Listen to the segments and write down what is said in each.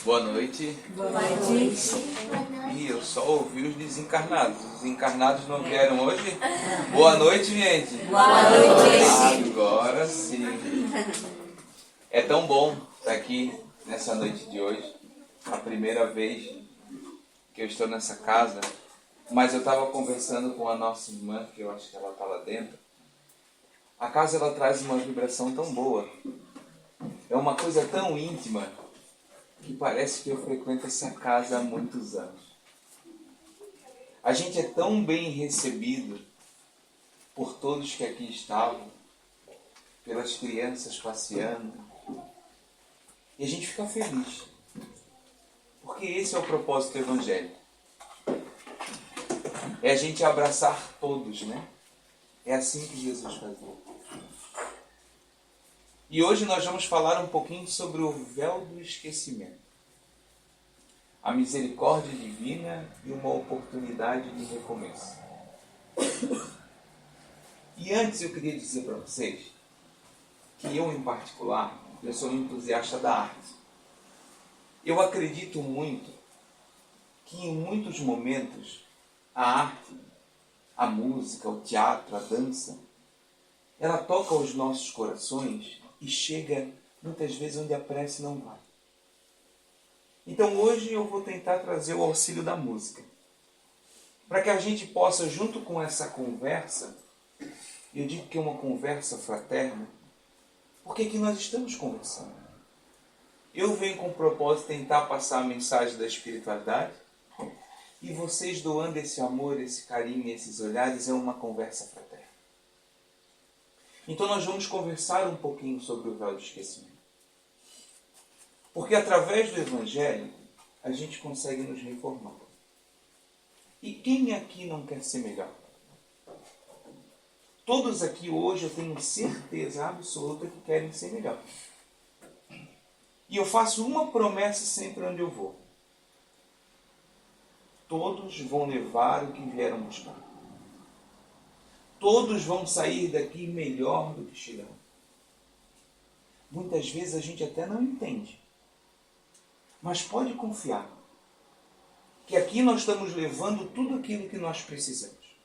Boa noite. Boa noite. Ih, eu só ouvi os desencarnados. Os encarnados não vieram hoje? Boa noite, gente. Boa noite. Agora sim. É tão bom estar aqui nessa noite de hoje. A primeira vez que eu estou nessa casa. Mas eu estava conversando com a nossa irmã, que eu acho que ela está lá dentro. A casa ela traz uma vibração tão boa. É uma coisa tão íntima que parece que eu frequento essa casa há muitos anos. A gente é tão bem recebido por todos que aqui estavam, pelas crianças passeando, e a gente fica feliz, porque esse é o propósito do Evangelho. É a gente abraçar todos, né? É assim que Jesus fazia. E hoje nós vamos falar um pouquinho sobre o véu do esquecimento. A misericórdia divina e uma oportunidade de recomeço. E antes eu queria dizer para vocês que eu, em particular, eu sou um entusiasta da arte. Eu acredito muito que em muitos momentos a arte, a música, o teatro, a dança, ela toca os nossos corações e chega muitas vezes onde a prece não vai. Então hoje eu vou tentar trazer o auxílio da música. Para que a gente possa, junto com essa conversa, eu digo que é uma conversa fraterna, porque aqui nós estamos conversando. Eu venho com o propósito de tentar passar a mensagem da espiritualidade, e vocês doando esse amor, esse carinho, esses olhares, é uma conversa fraterna. Então nós vamos conversar um pouquinho sobre o véu do esquecimento. Porque através do Evangelho, a gente consegue nos reformar. E quem aqui não quer ser melhor? Todos aqui hoje eu tenho certeza absoluta que querem ser melhor. E eu faço uma promessa sempre onde eu vou. Todos vão levar o que vieram buscar. Todos vão sair daqui melhor do que chegaram. Muitas vezes a gente até não entende. Mas pode confiar que aqui nós estamos levando tudo aquilo que nós precisamos.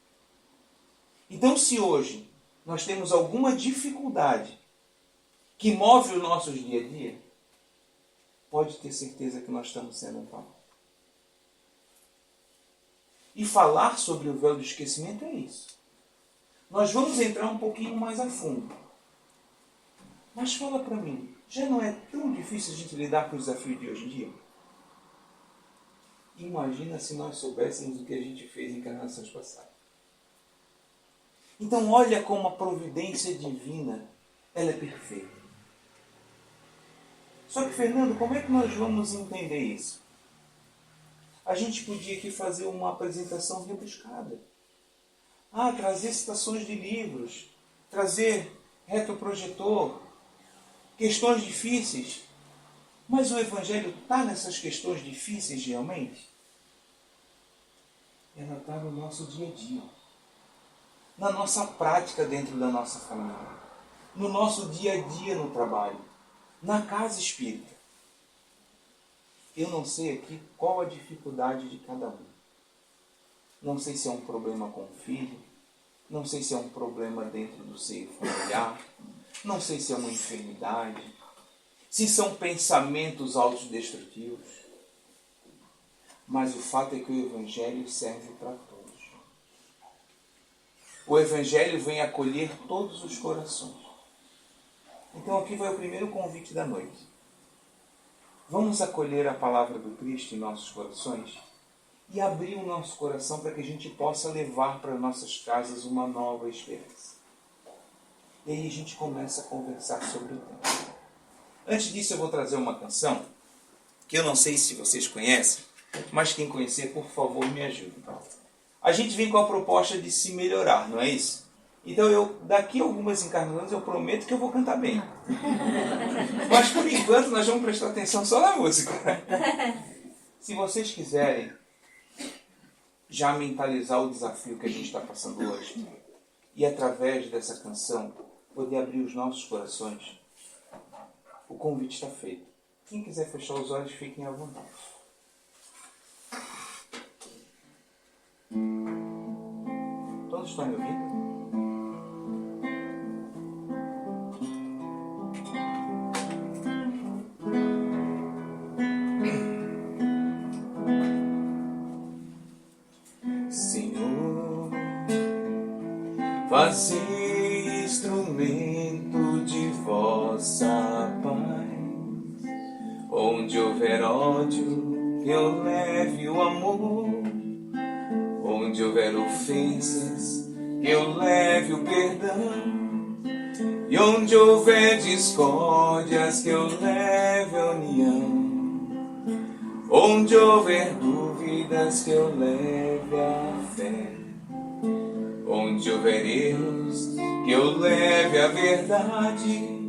Então, se hoje nós temos alguma dificuldade que move o nosso dia a dia, pode ter certeza que nós estamos sendo amparados. E falar sobre o véu do esquecimento é isso. Nós vamos entrar um pouquinho mais a fundo. Mas fala para mim, já não é tão difícil a gente lidar com o desafio de hoje em dia? Imagina se nós soubéssemos o que a gente fez em encarnações passadas. Então olha como a providência divina, ela é perfeita. Só que, Fernando, como é que nós vamos entender isso? A gente podia aqui fazer uma apresentação rebuscada. Trazer citações de livros, trazer retroprojetor, questões difíceis. Mas o Evangelho está nessas questões difíceis realmente? Ela está no nosso dia a dia. Na nossa prática dentro da nossa família. No nosso dia a dia no trabalho. Na casa espírita. Eu não sei aqui qual a dificuldade de cada um. Não sei se é um problema com o filho. Não sei se é um problema dentro do seio familiar. Não sei se é uma enfermidade. Se são pensamentos autodestrutivos. Mas o fato é que o Evangelho serve para todos. O Evangelho vem acolher todos os corações. Então aqui vai o primeiro convite da noite. Vamos acolher a palavra do Cristo em nossos corações e abrir o nosso coração para que a gente possa levar para nossas casas uma nova esperança. E aí a gente começa a conversar sobre o tema. Antes disso eu vou trazer uma canção que eu não sei se vocês conhecem, mas quem conhecer, por favor, me ajude. A gente vem com a proposta de se melhorar, não é isso? Então daqui a algumas encarnações eu prometo que eu vou cantar bem. Mas por enquanto nós vamos prestar atenção só na música. Se vocês quiserem já mentalizar o desafio que a gente está passando hoje e através dessa canção poder abrir os nossos corações, o convite está feito. Quem quiser fechar os olhos, fiquem à vontade. Todos estão me ouvindo? Senhor, fazei instrumento de vossa paz. Onde houver ódio, que eu leve o amor. Onde houver ofensas, que eu leve o perdão. E onde houver discórdias, que eu leve a união. Onde houver dúvidas, que eu leve a fé. Onde houver erros, que eu leve a verdade.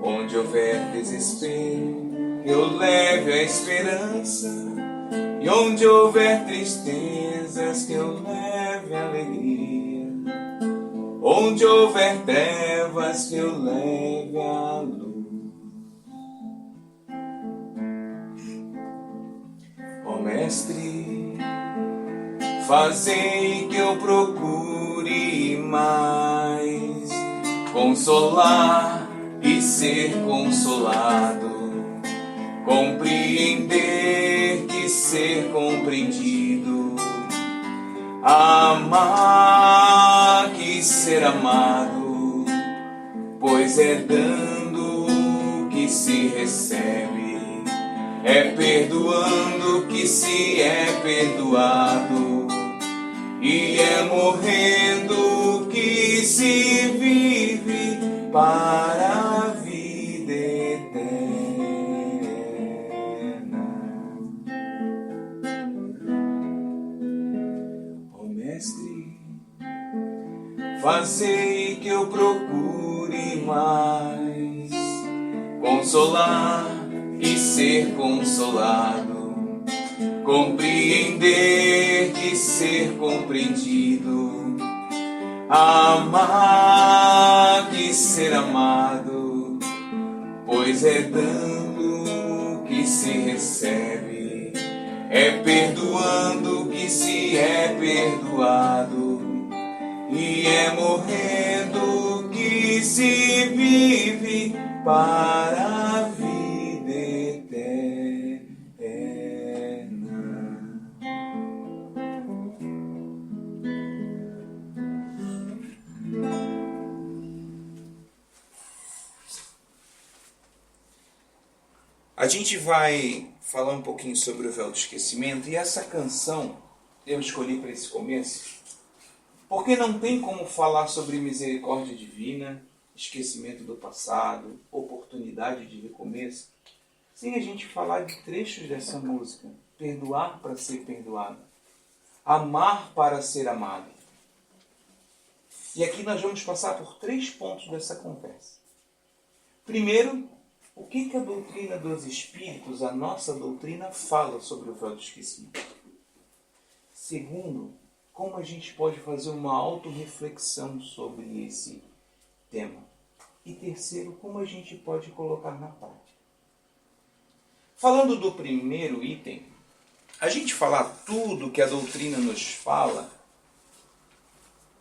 Onde houver desespero, que eu leve a esperança. E onde houver tristezas, que eu leve a alegria. Onde houver trevas, que eu leve a luz. Ó Mestre, fazei que eu procure mais consolar e ser consolado, compreender que ser compreendido, amar que ser amado, pois é dando que se recebe, é perdoando que se é perdoado, e é morrendo que se vive para a vida eterna. Ó Mestre, fazei que eu procure mais consolar e ser consolado, compreender que ser compreendido, amar que ser amado, pois é dando que se recebe, é perdoando que se é perdoado, e é morrendo que se vive para a vida eterna. A gente vai falar um pouquinho sobre o véu do esquecimento, e essa canção eu escolhi para esse começo porque não tem como falar sobre misericórdia divina, esquecimento do passado, oportunidade de recomeço, sem a gente falar de trechos dessa música. Perdoar para ser perdoado, amar para ser amado. E aqui nós vamos passar por 3 pontos dessa conversa. Primeiro, o que a doutrina dos Espíritos, a nossa doutrina, fala sobre o véu do esquecimento. Segundo, como a gente pode fazer uma autorreflexão sobre esse tema. E terceiro, como a gente pode colocar na prática. Falando do primeiro item, a gente falar tudo que a doutrina nos fala,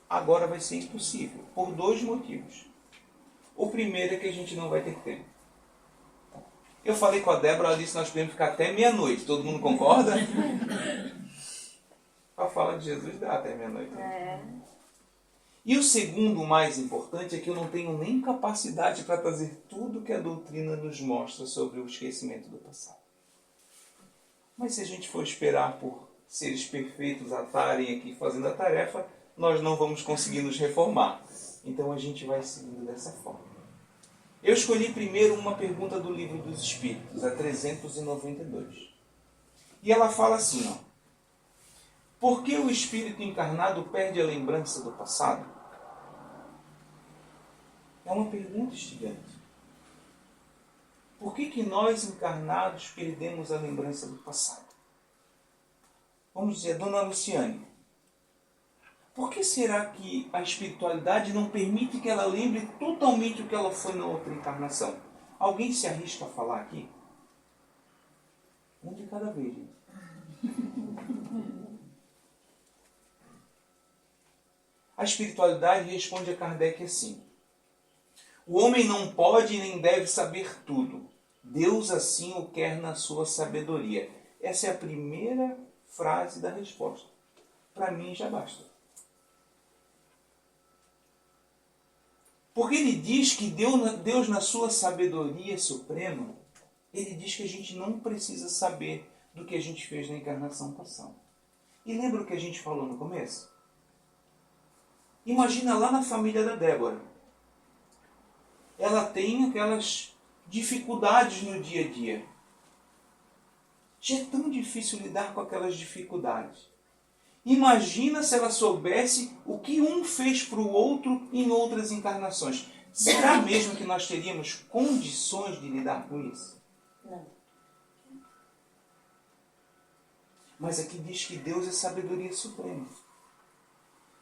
agora vai ser impossível, por 2 motivos. O primeiro é que a gente não vai ter tempo. Eu falei com a Débora, ela disse que nós podemos ficar até meia-noite. Todo mundo concorda? Para falar de Jesus dá até meia-noite. E o segundo, o mais importante, é que eu não tenho nem capacidade para trazer tudo que a doutrina nos mostra sobre o esquecimento do passado. Mas se a gente for esperar por seres perfeitos a estarem aqui fazendo a tarefa, nós não vamos conseguir nos reformar. Então a gente vai seguindo dessa forma. Eu escolhi primeiro uma pergunta do Livro dos Espíritos, a 392. E ela fala assim, ó. Por que o espírito encarnado perde a lembrança do passado? É uma pergunta instigante. Por que nós encarnados perdemos a lembrança do passado? Vamos dizer, Dona Luciane, por que será que a espiritualidade não permite que ela lembre totalmente o que ela foi na outra encarnação? Alguém se arrisca a falar aqui? cada vez. Gente. A espiritualidade responde a Kardec assim: o homem não pode nem deve saber tudo. Deus assim o quer na sua sabedoria. Essa é a primeira frase da resposta. Para mim já basta. Porque ele diz que Deus na sua sabedoria suprema, ele diz que a gente não precisa saber do que a gente fez na encarnação passada. E lembra o que a gente falou no começo? Imagina lá na família da Débora. Ela tem aquelas dificuldades no dia a dia. Já é tão difícil lidar com aquelas dificuldades. Imagina se ela soubesse o que um fez para o outro em outras encarnações. Será mesmo que nós teríamos condições de lidar com isso? Não. Mas aqui diz que Deus é sabedoria suprema.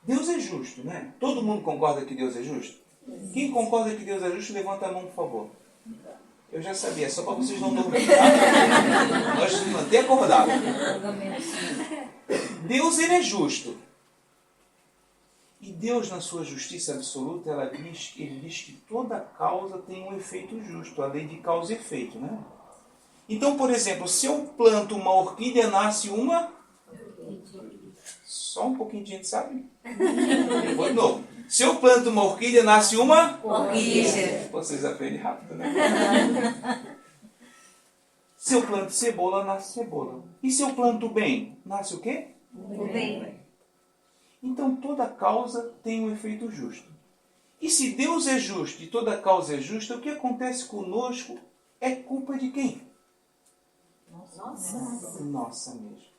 Deus é justo, né? Todo mundo concorda que Deus é justo? Quem concorda que Deus é justo, levanta a mão, por favor. Eu já sabia, só para vocês não dormirem. Tá? Nós nos manter acordados. Deus, ele é justo. E Deus, na sua justiça absoluta, ele diz que toda causa tem um efeito justo. A lei de causa e efeito, né? Então, por exemplo, se eu planto uma orquídea, nasce uma... Só um pouquinho de gente sabe. Depois de novo. Se eu planto uma orquídea, nasce uma... Orquídea. Vocês aprendem rápido, né? Se eu planto cebola, nasce cebola. E se eu planto bem, nasce o quê? O bem. Então toda causa tem um efeito justo. E se Deus é justo e toda causa é justa, o que acontece conosco é culpa de quem? Nossa mesmo.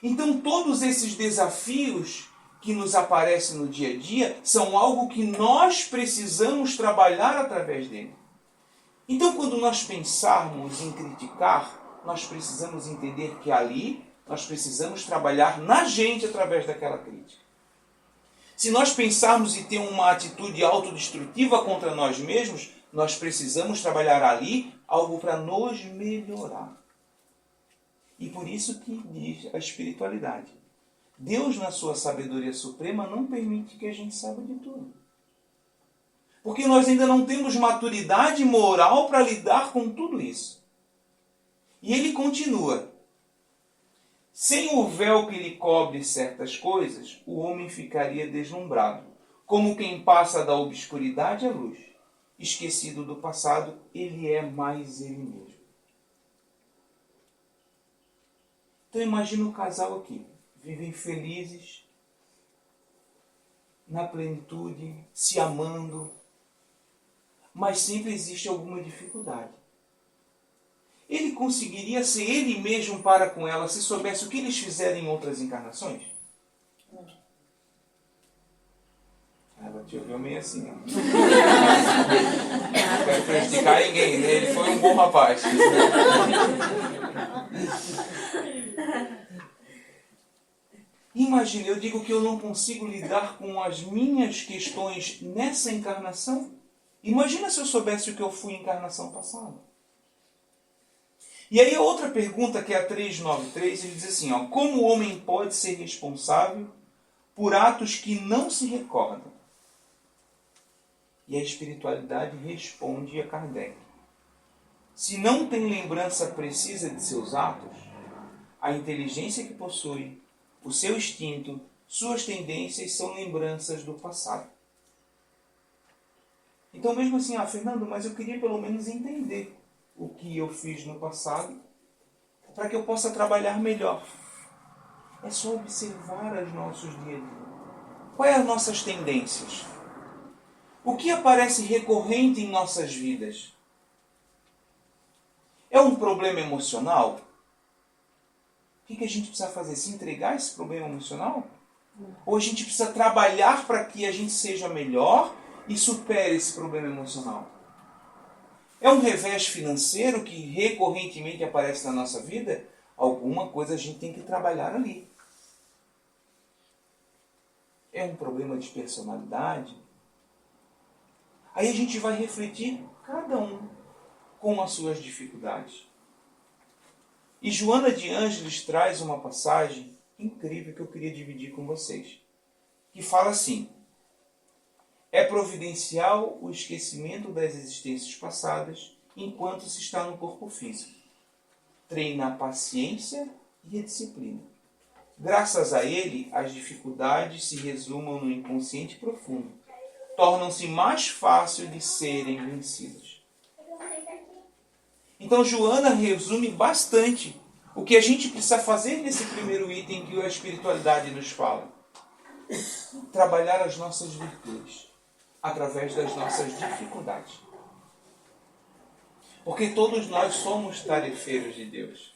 Então todos esses desafios que nos aparecem no dia a dia são algo que nós precisamos trabalhar através dele. Então quando nós pensarmos em criticar, nós precisamos entender que ali nós precisamos trabalhar na gente através daquela crítica. Se nós pensarmos em ter uma atitude autodestrutiva contra nós mesmos, nós precisamos trabalhar ali algo para nos melhorar. E por isso que diz a espiritualidade. Deus, na sua sabedoria suprema, não permite que a gente saiba de tudo. Porque nós ainda não temos maturidade moral para lidar com tudo isso. E ele continua. Sem o véu que lhe cobre certas coisas, o homem ficaria deslumbrado, como quem passa da obscuridade à luz. Esquecido do passado, ele é mais ele mesmo. Então imagina o casal aqui. Vivem felizes, na plenitude, se amando, mas sempre existe alguma dificuldade. Ele conseguiria ser ele mesmo para com ela se soubesse o que eles fizeram em outras encarnações? Ela te ouviu meio assim, ó. Não quero prejudicar ninguém, né? Ele foi um bom rapaz. Imagine, eu digo que eu não consigo lidar com as minhas questões nessa encarnação. Imagina se eu soubesse o que eu fui em encarnação passada. E aí a outra pergunta, que é a 393, ele diz assim, ó, como o homem pode ser responsável por atos que não se recordam? E a espiritualidade responde a Kardec. Se não tem lembrança precisa de seus atos, a inteligência que possui, o seu instinto, suas tendências são lembranças do passado. Então mesmo assim, Fernando, mas eu queria pelo menos entender o que eu fiz no passado para que eu possa trabalhar melhor. É só observar os nossos dias a dia. Quais as nossas tendências? O que aparece recorrente em nossas vidas? É um problema emocional? O que a gente precisa fazer? Se entregar a esse problema emocional? Ou a gente precisa trabalhar para que a gente seja melhor e supere esse problema emocional? É um revés financeiro que recorrentemente aparece na nossa vida? Alguma coisa a gente tem que trabalhar ali. É um problema de personalidade? Aí a gente vai refletir, cada um com as suas dificuldades. E Joana de Ângeles traz uma passagem incrível que eu queria dividir com vocês, que fala assim: é providencial o esquecimento das existências passadas enquanto se está no corpo físico. Treina a paciência e a disciplina. Graças a ele, as dificuldades se resumam no inconsciente profundo. Tornam-se mais fáceis de serem vencidas. Então, Joana resume bastante o que a gente precisa fazer nesse primeiro item que a espiritualidade nos fala. Trabalhar as nossas virtudes através das nossas dificuldades. Porque todos nós somos tarefeiros de Deus.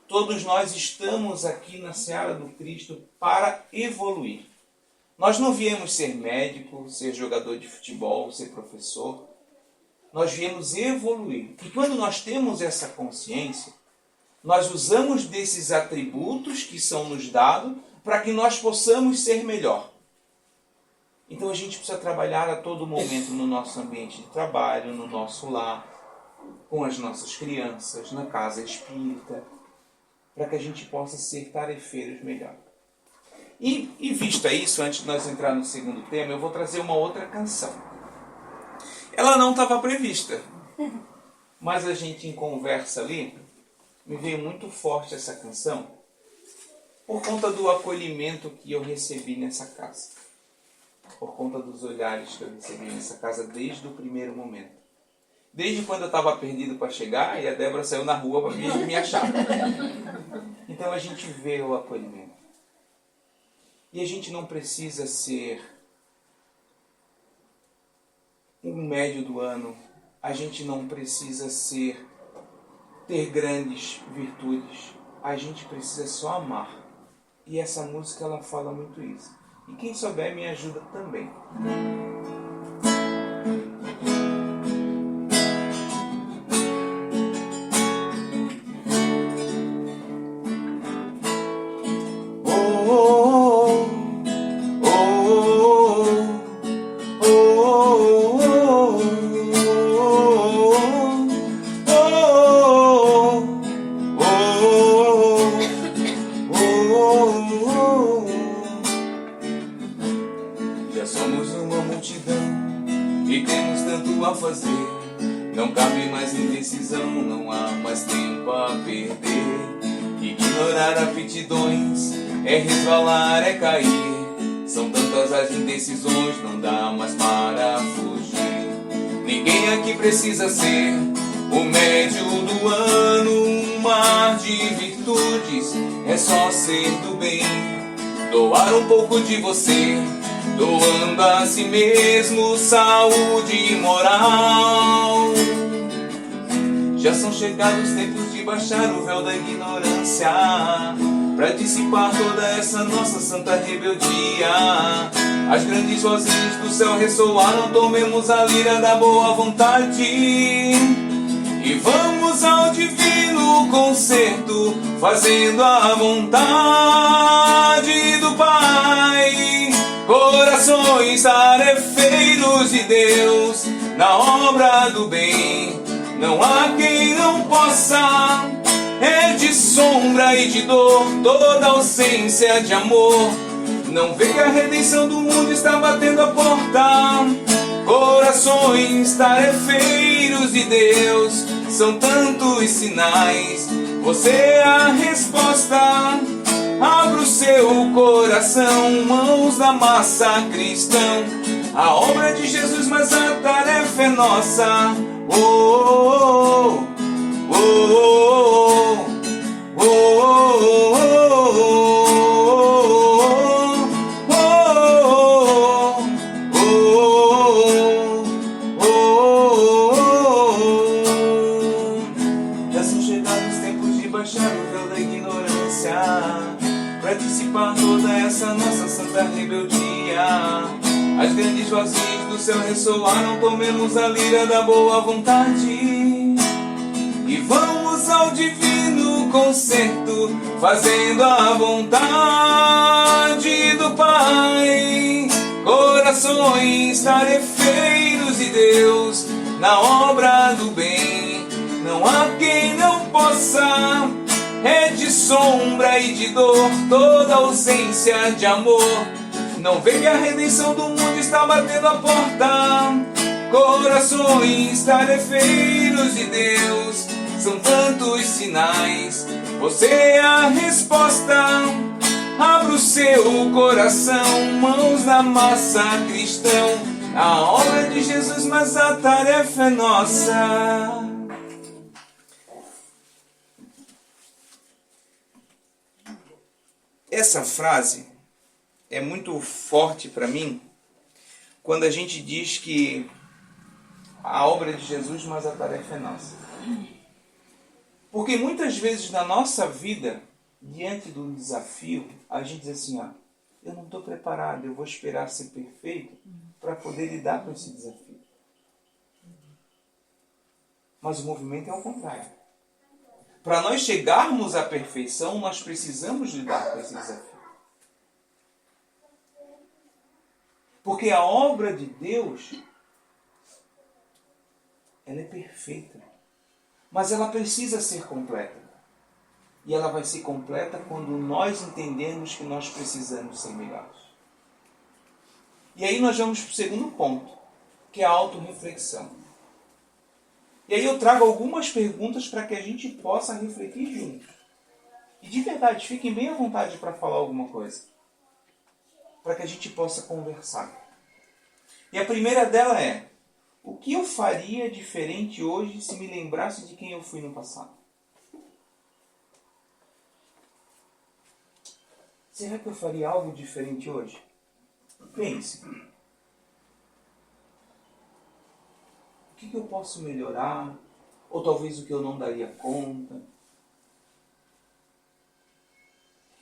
Todos nós estamos aqui na seara do Cristo para evoluir. Nós não viemos ser médico, ser jogador de futebol, ser professor. Nós viemos evoluir. E quando nós temos essa consciência, nós usamos desses atributos que são nos dados para que nós possamos ser melhor. Então a gente precisa trabalhar a todo momento no nosso ambiente de trabalho, no nosso lar, com as nossas crianças, na casa espírita, para que a gente possa ser tarefeiros melhor. E vista isso, antes de nós entrar no segundo tema, eu vou trazer uma outra canção. Ela não estava prevista, mas a gente em conversa ali, me veio muito forte essa canção, por conta do acolhimento que eu recebi nessa casa. Por conta dos olhares que eu recebi nessa casa desde o primeiro momento. Desde quando eu estava perdido para chegar e a Débora saiu na rua para me achar. Então a gente vê o acolhimento. E a gente não precisa ser um médio do ano. A gente não precisa ter grandes virtudes. A gente precisa só amar. E essa música ela fala muito isso. E quem souber me ajuda também. Precisa ser o médio do ano, um mar de virtudes, é só ser do bem. Doar um pouco de você, doando a si mesmo saúde e moral. Já são chegados os tempos de baixar o véu da ignorância, para dissipar toda essa nossa santa rebeldia. As grandes vozes do céu ressoaram, tomemos a lira da boa vontade e vamos ao divino concerto, fazendo a vontade do Pai. Corações tarefeiros de Deus, na obra do bem, não há quem não possa. É de sombra e de dor toda ausência de amor. Não vê que a redenção do mundo está batendo a porta. Corações tarefeiros de Deus, são tantos sinais, você é a resposta. Abra o seu coração, mãos da massa cristã. A obra é de Jesus, mas a tarefa é nossa. Oh, oh, oh, oh, oh, oh, oh, oh. Toda essa nossa santa rebeldia. As grandes vozes do céu ressoaram, tomemos a lira da boa vontade e vamos ao divino concerto, fazendo a vontade do Pai. Corações tarefeiros de Deus, na obra do bem, não há quem não possa. é de sombra e de dor, toda ausência de amor. Não vê que a redenção do mundo está batendo a porta. Corações tarefeiros de Deus, são tantos sinais, você é a resposta. Abra o seu coração, mãos na massa, cristão. A obra de Jesus, mas a tarefa é nossa. Essa frase é muito forte para mim quando a gente diz que a obra é de Jesus, mas a tarefa é nossa. Porque muitas vezes na nossa vida, diante do desafio, a gente diz assim, eu não estou preparado, eu vou esperar ser perfeito para poder lidar com esse desafio. Mas o movimento é o contrário. Para nós chegarmos à perfeição, nós precisamos lidar com esse desafio. Porque a obra de Deus, ela é perfeita. Mas ela precisa ser completa. E ela vai ser completa quando nós entendemos que nós precisamos ser melhores. E aí nós vamos para o segundo ponto, que é a autorreflexão. E aí eu trago algumas perguntas para que a gente possa refletir juntos. E de verdade, fiquem bem à vontade para falar alguma coisa. Para que a gente possa conversar. E a primeira dela é: o que eu faria diferente hoje se me lembrasse de quem eu fui no passado? Será que eu faria algo diferente hoje? Pense. O que eu posso melhorar? Ou talvez o que eu não daria conta?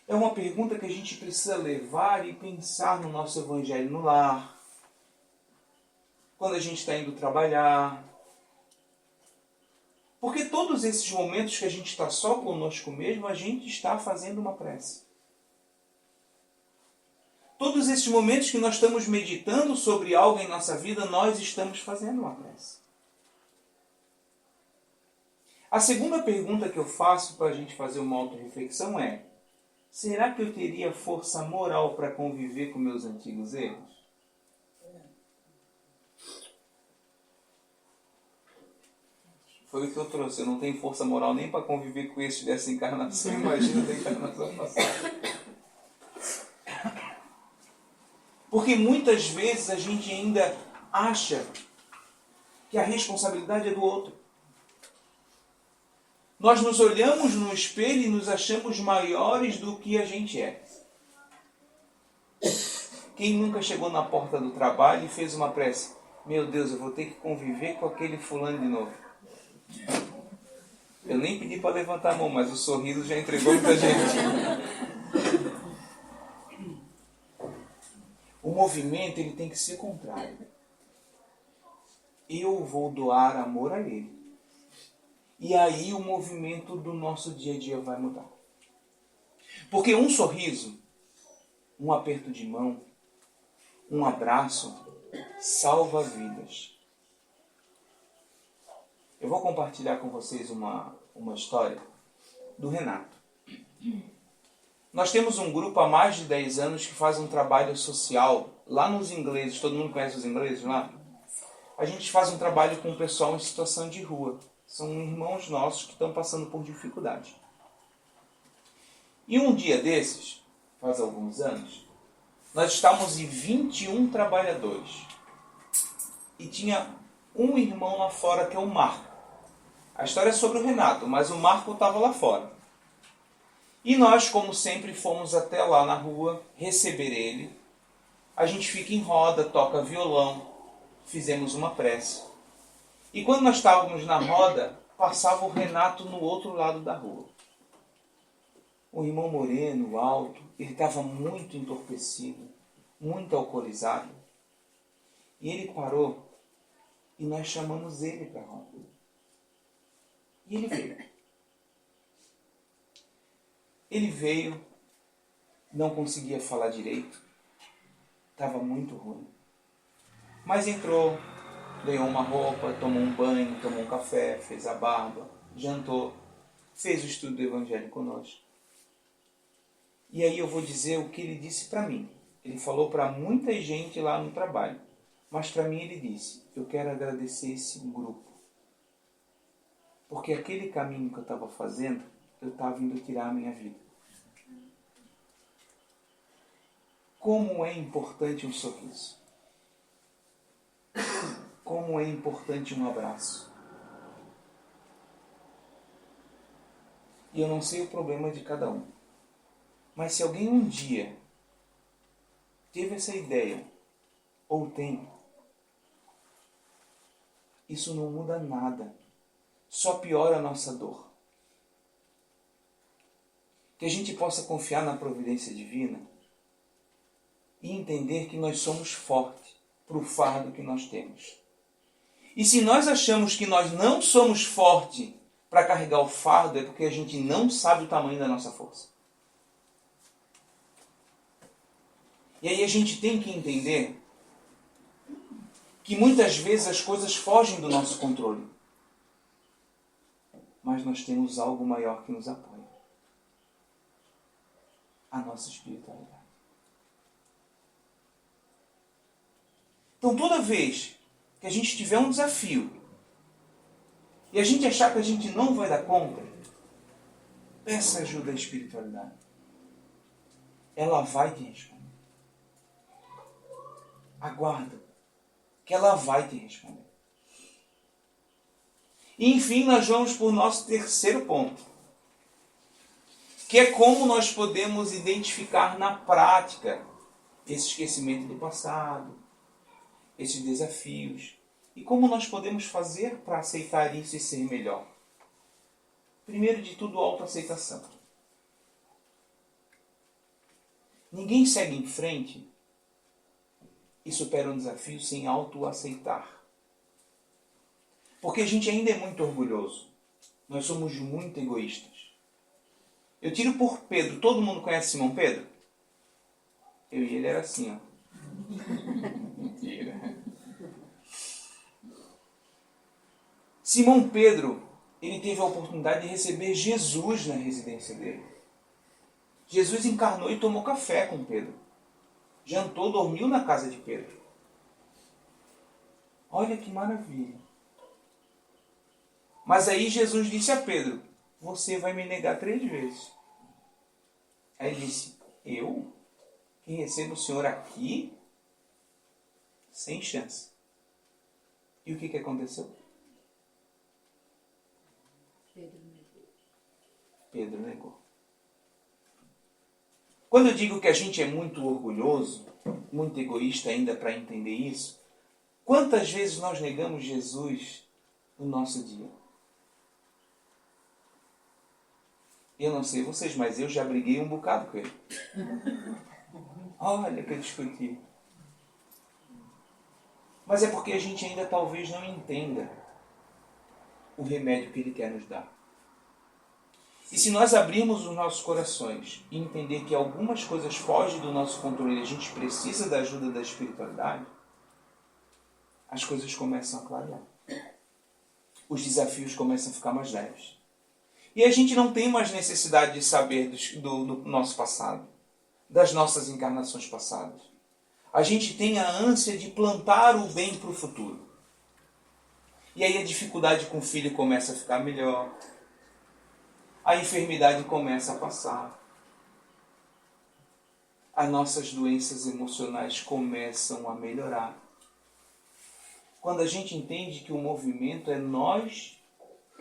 É uma pergunta que a gente precisa levar e pensar no nosso evangelho no lar. Quando a gente está indo trabalhar. Porque todos esses momentos que a gente está só conosco mesmo, a gente está fazendo uma prece. Todos esses momentos que nós estamos meditando sobre algo em nossa vida, nós estamos fazendo uma prece. A segunda pergunta que eu faço para a gente fazer uma autorreflexão é: será que eu teria força moral para conviver com meus antigos erros? Foi o que eu trouxe. Eu não tenho força moral nem para conviver com esses dessa encarnação. Imagina da encarnação passada. Porque muitas vezes a gente ainda acha que a responsabilidade é do outro. Nós nos olhamos no espelho e nos achamos maiores do que a gente é. Quem nunca chegou na porta do trabalho e fez uma prece? Meu Deus, eu vou ter que conviver com aquele fulano de novo. Eu nem pedi para levantar a mão, mas o sorriso já entregou muita gente. O movimento ele tem que ser contrário. Eu vou doar amor a ele. E aí o movimento do nosso dia a dia vai mudar. Porque um sorriso, um aperto de mão, um abraço, salva vidas. Eu vou compartilhar com vocês uma história do Renato. Nós temos um grupo há mais de 10 anos que faz um trabalho social lá nos ingleses. Todo mundo conhece os ingleses lá? A gente faz um trabalho com o pessoal em situação de rua. São irmãos nossos que estão passando por dificuldade. E um dia desses, faz alguns anos, nós estávamos em 21 trabalhadores. E tinha um irmão lá fora que é o Marco. A história é sobre o Renato, mas o Marco estava lá fora. E nós, como sempre, fomos até lá na rua receber ele. A gente fica em roda, toca violão, fizemos uma prece. E quando nós estávamos na roda, passava o Renato no outro lado da rua. O irmão moreno, alto, ele estava muito entorpecido, muito alcoolizado. E ele parou e nós chamamos ele para a roda. E ele veio. Ele veio, não conseguia falar direito, estava muito ruim. Mas entrou, ganhou uma roupa, tomou um banho, tomou um café, fez a barba, jantou. fez o estudo do Evangelho conosco. E aí eu vou dizer o que ele disse para mim. Ele falou para muita gente lá no trabalho. Mas para mim ele disse, eu quero agradecer esse grupo. Porque aquele caminho que eu estava fazendo, eu estava indo tirar a minha vida. Como é importante um sorriso. Como é importante um abraço. E eu não sei o problema de cada um. Mas se alguém um dia teve essa ideia, ou tem, isso não muda nada. Só piora a nossa dor. Que a gente possa confiar na providência divina e entender que nós somos fortes para o fardo que nós temos. E se nós achamos que nós não somos fortes para carregar o fardo, é porque a gente não sabe o tamanho da nossa força. E aí a gente tem que entender que muitas vezes as coisas fogem do nosso controle. Mas nós temos algo maior que nos apoia. A nossa espiritualidade. Então toda vez que a gente tiver um desafio e a gente achar que a gente não vai dar conta, peça ajuda à espiritualidade. Ela vai te responder. Aguarda, que ela vai te responder. E enfim, nós vamos para o nosso terceiro ponto, que é como nós podemos identificar na prática esse esquecimento do passado, esses desafios, e como nós podemos fazer para aceitar isso e ser melhor. Primeiro de tudo, autoaceitação. Ninguém segue em frente e supera um desafio sem autoaceitar. Porque a gente ainda é muito orgulhoso. Nós somos muito egoístas. Eu tiro por Pedro. Todo mundo conhece Simão Pedro? Eu e ele era assim, ó. Mentira. Simão Pedro, ele teve a oportunidade de receber Jesus na residência dele. Jesus encarnou e tomou café com Pedro. Jantou, dormiu na casa de Pedro. Olha que maravilha. Mas aí Jesus disse a Pedro, você vai me negar 3 vezes. Aí ele disse, eu? Que recebo o Senhor aqui? Sem chance. E o que aconteceu? Pedro negou. Quando eu digo que a gente é muito orgulhoso, muito egoísta ainda para entender isso, quantas vezes nós negamos Jesus no nosso dia? Eu não sei vocês, mas eu já briguei um bocado com ele. Olha que eu discuti. Mas é porque a gente ainda talvez não entenda o remédio que ele quer nos dar. E se nós abrirmos os nossos corações e entender que algumas coisas fogem do nosso controle e a gente precisa da ajuda da espiritualidade, as coisas começam a clarear. Os desafios começam a ficar mais leves. E a gente não tem mais necessidade de saber do nosso passado, das nossas encarnações passadas. A gente tem a ânsia de plantar o bem para o futuro. E aí a dificuldade com o filho começa a ficar melhor. A enfermidade começa a passar. As nossas doenças emocionais começam a melhorar. Quando a gente entende que o movimento é nós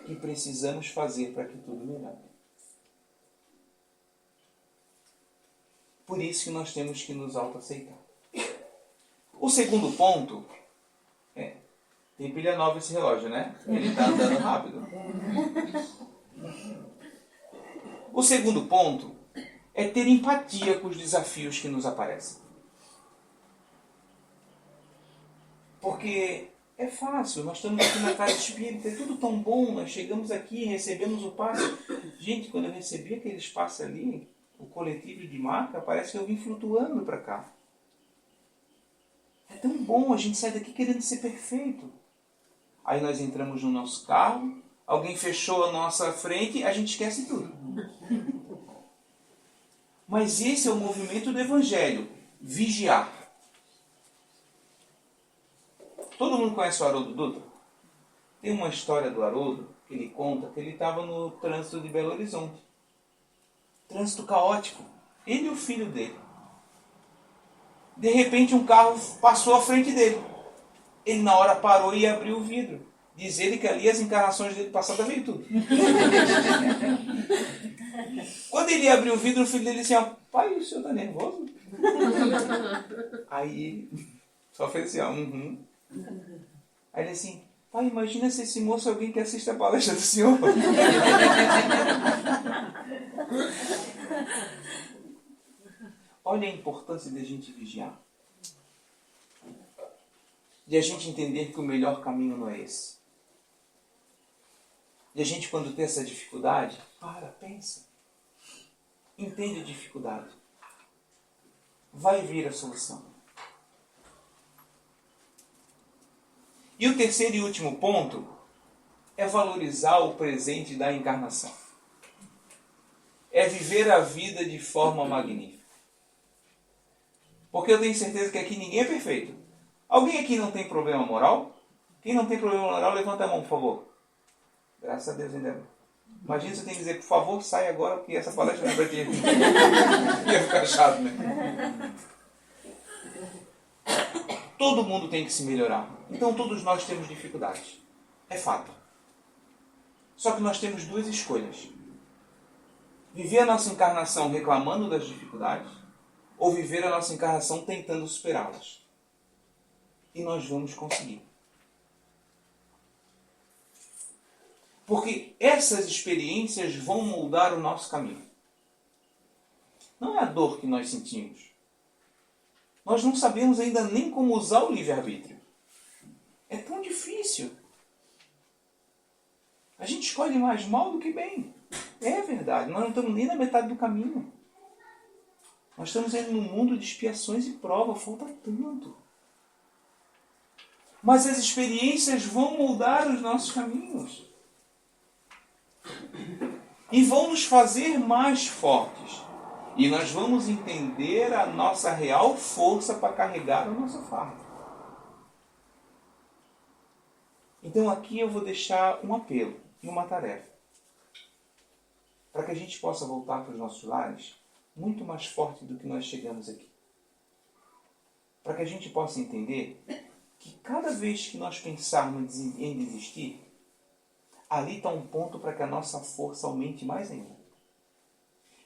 que precisamos fazer para que tudo melhore. Por isso que nós temos que nos autoaceitar. O segundo ponto é... Tem pilha nova esse relógio, né? Ele está andando rápido. O segundo ponto é ter empatia com os desafios que nos aparecem. Porque é fácil, nós estamos aqui na casa espírita, é tudo tão bom, nós chegamos aqui, recebemos o passe. Gente, quando eu recebi aquele espaço ali, o coletivo de marca, parece que eu vim flutuando para cá. É tão bom, a gente sai daqui querendo ser perfeito. Aí nós entramos no nosso carro, alguém fechou a nossa frente, a gente esquece tudo. Mas esse é o movimento do Evangelho, vigiar. Todo mundo conhece o Haroldo Dutra? Tem uma história do Haroldo que ele conta que ele estava no trânsito de Belo Horizonte. Trânsito caótico. Ele e o filho dele. De repente um carro passou à frente dele. Ele na hora parou e abriu o vidro. Diz ele que ali as encarnações dele passadas veio tudo. Quando ele abriu o vidro, o filho dele disse assim, pai, o senhor está nervoso? Aí ele só fez assim, Aí ele assim, pai, imagina se esse moço é alguém que assiste a palestra do senhor. Olha a importância de a gente vigiar. De a gente entender que o melhor caminho não é esse. De a gente, quando tem essa dificuldade, pensa. Entende a dificuldade. Vai vir a solução. E o terceiro e último ponto é valorizar o presente da encarnação. É viver a vida de forma magnífica. Porque eu tenho certeza que aqui ninguém é perfeito. Alguém aqui não tem problema moral? Quem não tem problema moral, levanta a mão, por favor. Graças a Deus ainda não. Imagina se eu tenho que dizer, por favor, sai agora, porque essa palestra não é para ti. Ia ficar chato, né? Todo mundo tem que se melhorar. Então todos nós temos dificuldades. É fato. Só que nós temos duas escolhas. Viver a nossa encarnação reclamando das dificuldades ou viver a nossa encarnação tentando superá-las. E nós vamos conseguir. Porque essas experiências vão moldar o nosso caminho. Não é a dor que nós sentimos. Nós não sabemos ainda nem como usar o livre-arbítrio. É tão difícil. A gente escolhe mais mal do que bem. É verdade. Nós não estamos nem na metade do caminho. Nós estamos indo num mundo de expiações e provas. Falta tanto. Mas as experiências vão moldar os nossos caminhos. E vão nos fazer mais fortes. E nós vamos entender a nossa real força para carregar o nosso fardo. Então aqui eu vou deixar um apelo e uma tarefa. Para que a gente possa voltar para os nossos lares muito mais forte do que nós chegamos aqui. Para que a gente possa entender que cada vez que nós pensarmos em desistir, ali está um ponto para que a nossa força aumente mais ainda.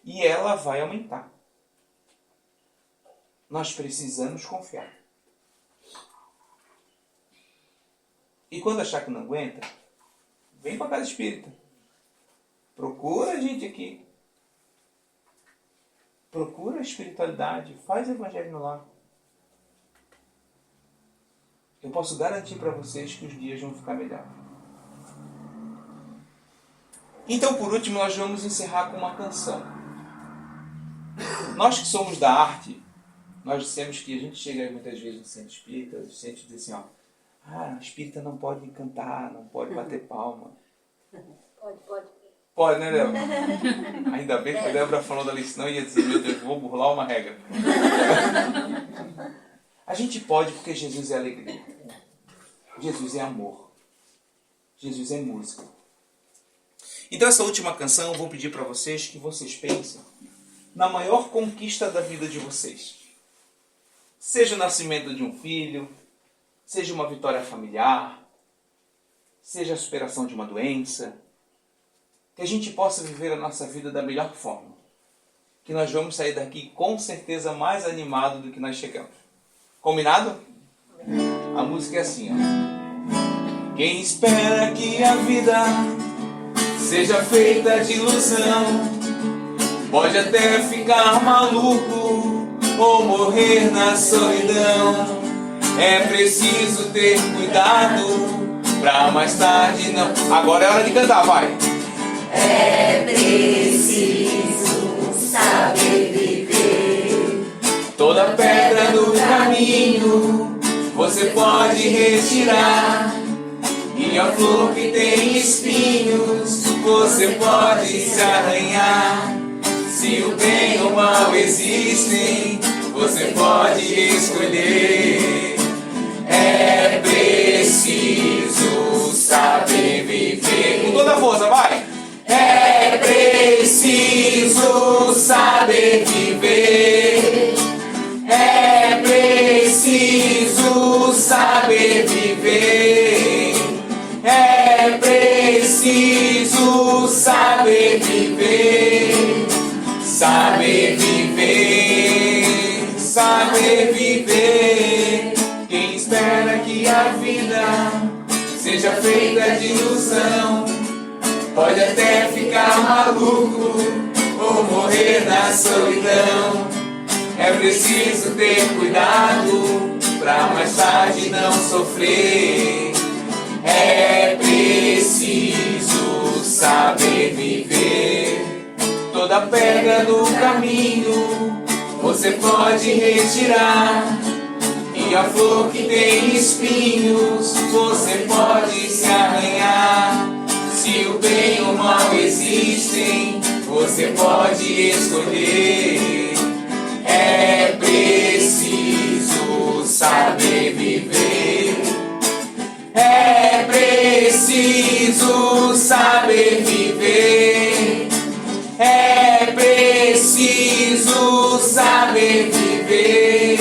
E ela vai aumentar. Nós precisamos confiar. E quando achar que não aguenta, vem para a casa espírita. Procura a gente aqui. Procura a espiritualidade. Faz o evangelho no lar. Eu posso garantir para vocês que os dias vão ficar melhor. Então, por último, nós vamos encerrar com uma canção. Nós que somos da arte, nós dissemos que a gente chega muitas vezes no centro espírita, o centro diz assim, espírita não pode cantar, não pode bater palma. Pode. Pode, né, Débora? Ainda bem que a Débora falou dali, senão ia dizer, meu Deus, vou burlar uma regra. A gente pode porque Jesus é alegria. Jesus é amor. Jesus é música. Então essa última canção eu vou pedir para vocês que vocês pensem na maior conquista da vida de vocês. Seja o nascimento de um filho, seja uma vitória familiar, seja a superação de uma doença, que a gente possa viver a nossa vida da melhor forma. Que nós vamos sair daqui com certeza mais animado do que nós chegamos. Combinado? A música é assim, Quem espera que a vida seja feita de ilusão, pode até ficar maluco ou morrer na solidão. É preciso ter cuidado pra mais tarde não... Agora é hora de cantar, vai! É preciso saber viver. Toda pedra do caminho você pode retirar e E a flor que tem espinhos, você pode se arranhar. Se o bem ou o mal existem, você pode escolher. É preciso saber viver. Com toda a força, vai! É preciso saber viver. É preciso saber viver. É preciso saber viver. Saber viver, saber viver. Quem espera que a vida seja feita de ilusão pode até ficar maluco ou morrer na solidão. É preciso ter cuidado pra mais tarde não sofrer. É preciso saber viver. Toda pedra do caminho você pode retirar. E a flor que tem espinhos você pode se arranhar. Se o bem ou o mal existem, você pode escolher. É preciso saber viver. É preciso saber viver. É preciso saber viver.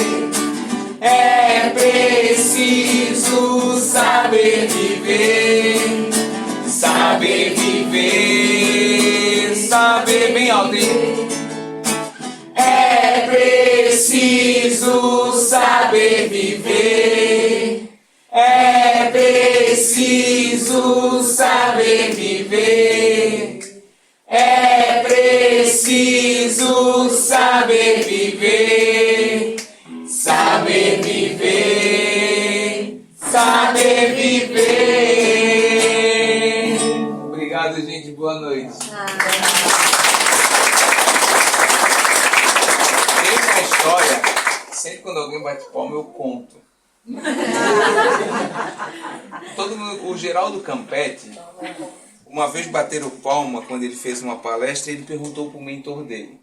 É preciso saber viver. Saber viver. Saber bem alto, hein? É preciso saber viver. É preciso saber viver. É preciso saber viver. Saber viver. Saber viver. Obrigado, gente. Boa noite. Tem uma história. Sempre quando alguém bate palma, eu conto. Todo mundo, o Geraldo Campetti, uma vez bateram palma quando ele fez uma palestra e ele perguntou para o mentor dele: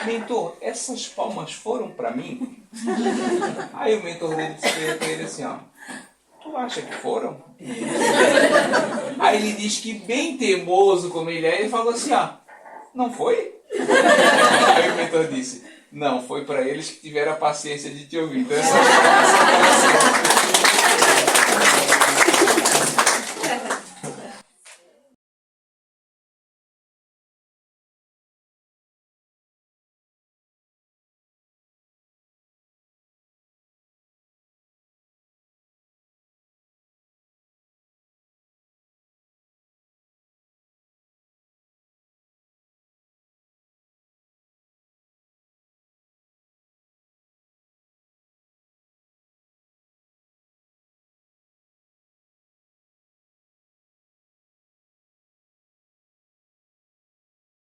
mentor, essas palmas foram para mim? Aí o mentor dele disse para ele assim, ó: tu acha que foram? Aí ele diz que, bem teimoso como ele é, ele falou assim, ó: não foi? Aí o mentor disse: não, foi para eles que tiveram a paciência de te ouvir. Então essa